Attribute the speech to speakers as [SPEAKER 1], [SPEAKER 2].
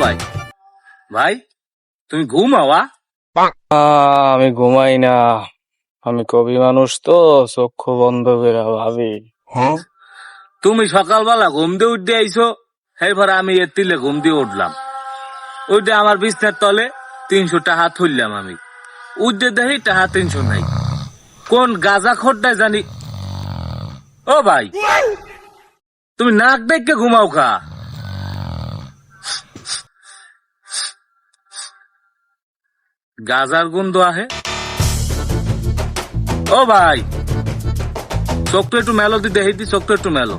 [SPEAKER 1] ভাই ভাই তুমি ঘুমাওয়া?
[SPEAKER 2] আমি ঘুমাই না, আমি কবি মানুষ তো, চক্ষু বন্ধ করে ভাবি।
[SPEAKER 1] তুমি সকালবেলা ঘুম দিয়ে উঠতে আইছো, এরপর আমি এর তিলে ঘুম দিয়ে উঠলাম। ওইটা আমার বিছনার তলে 300 টাকা তুললাম আমি। উঠতে দেখি টাকা 300 নাই। কোন গাজা খোরটায় জানি। ও ভাই তুমি নাক দেখে ঘুমাও খা। গাজার গন্ধ আহে। ও ভাই চোখটা একটু মেলো দি, দেখি দি চোখটা একটু মেলো।